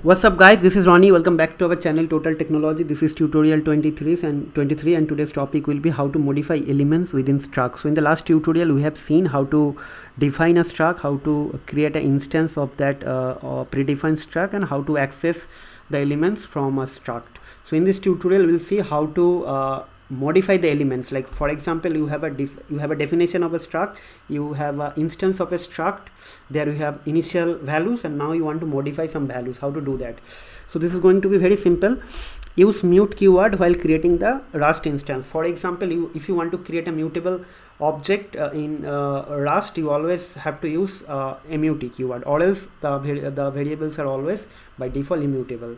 What's up guys, this is Ronnie. Welcome back to our channel Total Technology. This is tutorial 23 and today's topic will be how to modify elements within Struct. So in the last tutorial we have seen how to define a struct, how to create an instance of that predefined struct, and how to access the elements from a struct. So in this tutorial we'll see how to modify the elements. Like for example, you have a definition of a struct, you have an instance of a struct, there you have initial values, and now you want to modify some values. How to do that? So this is going to be very simple. Use mute keyword while creating the Rust instance. For example, if you want to create a mutable object in Rust, you always have to use mut keyword, or else the variables are always by default immutable.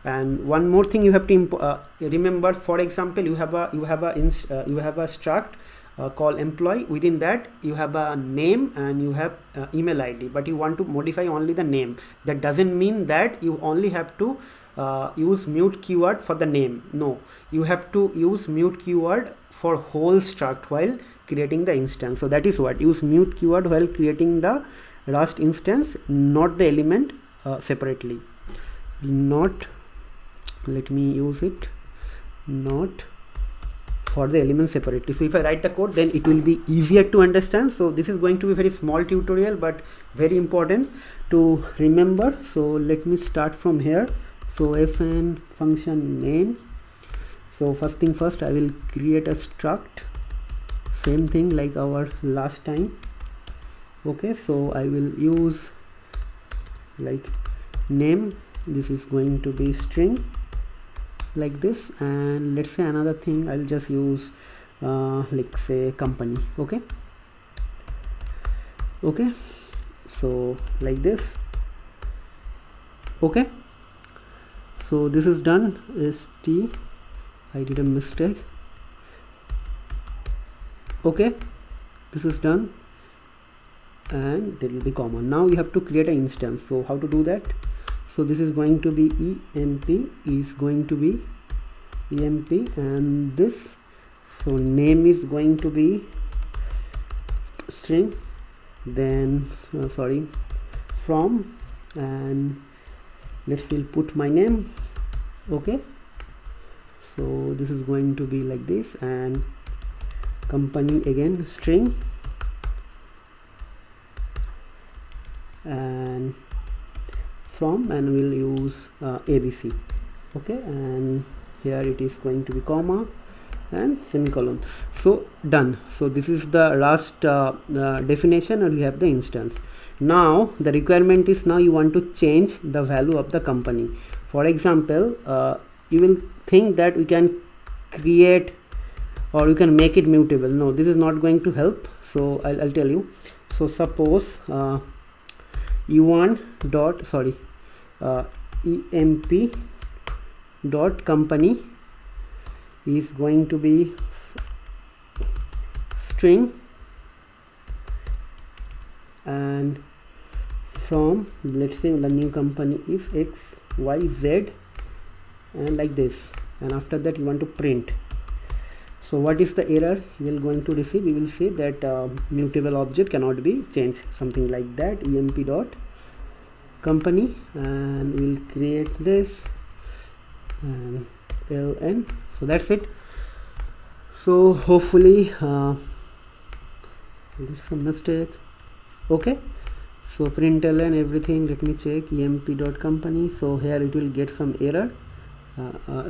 And one more thing you have to remember. For example, you have a struct called employee. Within that you have a name and you have email ID, but you want to modify only the name. That doesn't mean that you only have to use mute keyword for the name. No, you have to use mute keyword for whole struct while creating the instance. So that is what, use mute keyword while creating the Rust instance, not the element separately. Not, let me use it, not for the element separately. So if I write the code, then it will be easier to understand. So this is going to be a very small tutorial but very important to remember. So let me start from here. So fn function main. So first thing first, I will create a struct, same thing like our last time. Okay, so I will use like name, this is going to be string like this, and let's say another thing, I'll just use like say company. Okay, so like this. Okay, so this is done. I did a mistake. Okay, this is done, and there will be comma. Now you have to create an instance. So how to do that? So this is going to be emp, is going to be emp, and this, so name is going to be string, then from, and let's say put my name. Okay, so this is going to be like this, and company again string, and from, and we'll use abc. Okay, and here it is going to be comma and semicolon. So done. So this is the Rust definition, and we have the instance. Now the requirement is, now you want to change the value of the company. For example, you will think that we can create or you can make it mutable. No, this is not going to help. So I'll tell you. So suppose emp dot company is going to be string, and from, let's say the new company is XYZ, and like this, and after that you want to print. So what is the error you will going to receive? We will say that mutable object cannot be changed, something like that. Emp dot company, and we'll create this, and ln. So that's it. So hopefully there's some mistake. Okay, so print ln everything. Let me check emp dot company. So here it will get some error.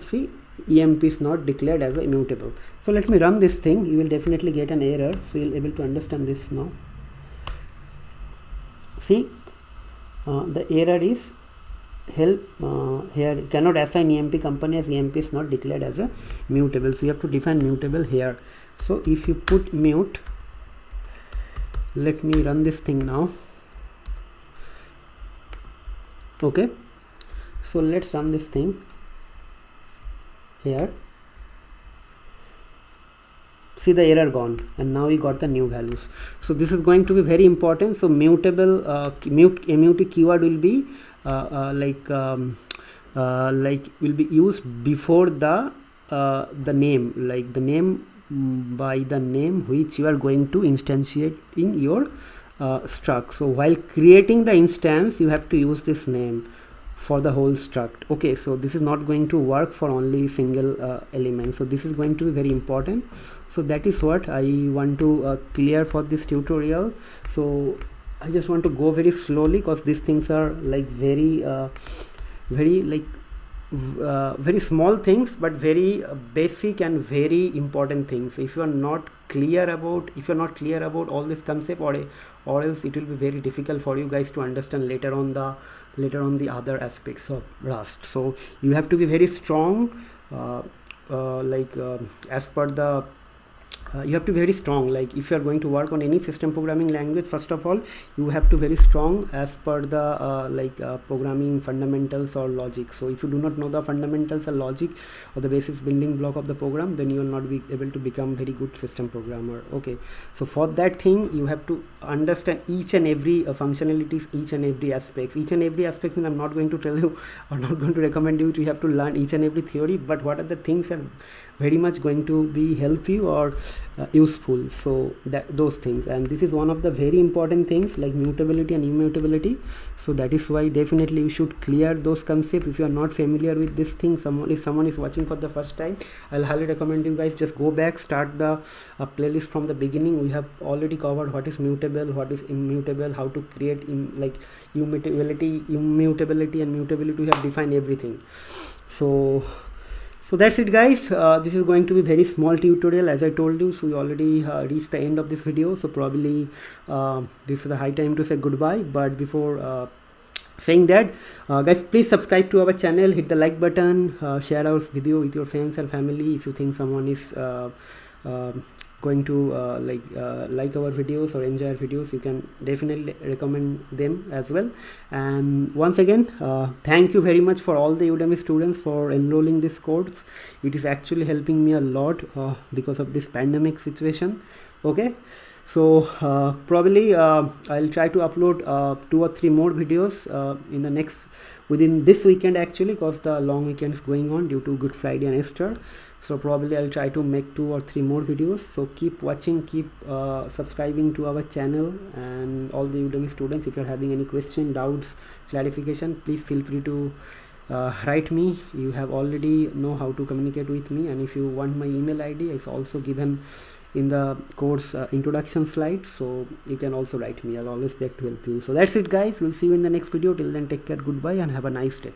See, emp is not declared as a immutable. So let me run this thing. You will definitely get an error, so you'll able to understand this now. See, the error is help here cannot assign emp company as emp is not declared as a mutable. So you have to define mutable here. So if you put mute, let me run this thing now. Okay, so let's run this thing here. See, the error gone, and now we got the new values. So this is going to be very important. So mutable mut keyword will be like will be used before the name, like the name, by the name which you are going to instantiate in your struct. So while creating the instance, you have to use this name. for the whole struct. Okay, so this is not going to work for only single element, so this is going to be very important. So that is what I want to clear for this tutorial. So I just want to go very slowly because these things are like very very small things, but very basic and very important things. If you are not clear about all this concept, or else it will be very difficult for you guys to understand later on the other aspects of Rust. So you have to be very strong, as per the you have to be very strong. Like if you are going to work on any system programming language, first of all you have to very strong as per the programming fundamentals or logic. So if you do not know the fundamentals or logic or the basis building block of the program, then you will not be able to become very good system programmer. Okay, so for that thing you have to understand each and every functionalities, each and every aspects, and I'm not going to tell you or not going to recommend you to have to learn each and every theory, but what are the things are very much going to be help you or useful. So that those things, and this is one of the very important things like mutability and immutability. So that is why definitely you should clear those concepts. If you are not familiar with this thing, if someone is watching for the first time, I'll highly recommend you guys just go back, start the playlist from the beginning. We have already covered what is mutable, what is immutable, how to create immutability and mutability. We have defined everything. So that's it, guys. This is going to be very small tutorial, as I told you. So we already reached the end of this video, so probably this is the high time to say goodbye. But before saying that, guys, please subscribe to our channel, hit the like button, share our video with your friends and family. If you think someone is going to like our videos or enjoy our videos, you can definitely recommend them as well. And once again, thank you very much for all the Udemy students for enrolling this course. It is actually helping me a lot because of this pandemic situation. Okay, so probably I'll try to upload 2 or 3 more videos in the within this weekend, actually, because the long weekend is going on due to Good Friday and Easter. So probably I'll try to make 2 or 3 more videos. So keep watching, keep subscribing to our channel. And all the Udemy students, if you're having any question, doubts, clarification, please feel free to write me. You have already know how to communicate with me, and if you want my email ID, it's also given in the course introduction slide, so you can also write me. I'll always there to help you. So that's it, guys. We'll see you in the next video. Till then, take care, goodbye, and have a nice day.